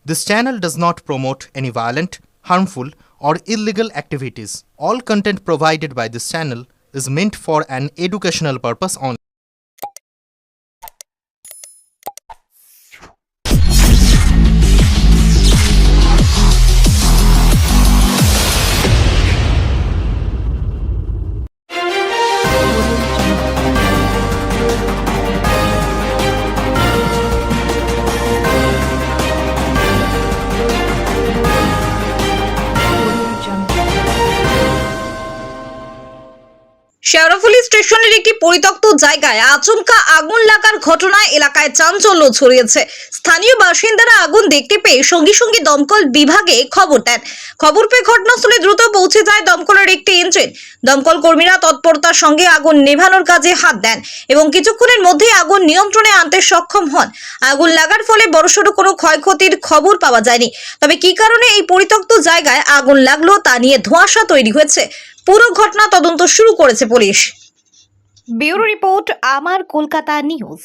This channel does not promote any violent, harmful, or illegal activities. All content provided by this channel is meant for an educational purpose only. Sheoraphuli স্টেশনের একটি পরিত্যক্ত জায়গায় আচমকা আগুন লাগার ঘটনায় এলাকায় চাঞ্চল্য ছড়িয়েছে। স্থানীয় বাসিন্দারা আগুন দেখতে পেয়ে সঙ্গে সঙ্গে দমকল বিভাগে খবর দেন। খবর পেয়ে ঘটনাস্থলে দ্রুত পৌঁছে যায় দমকলের একটি ইঞ্জিন। দমকল কর্মীরা তৎপরতার সঙ্গে আগুন নেভানোর কাজে হাত দেন এবং কিছুক্ষণের মধ্যেই আগুন নিয়ন্ত্রণে আনতে সক্ষম হন। আগুন লাগার ফলে বড়সড় কোনো ক্ষয়ক্ষতির খবর পাওয়া যায়নি। তবে কী কারণে এই পরিত্যক্ত জায়গায় আগুন লাগলো তা নিয়ে ধোঁয়াশা তৈরি হয়েছে। পুরো ঘটনা তদন্ত শুরু করেছে পুলিশ। ব্যুরো রিপোর্ট, আমার কলকাতা নিউজ।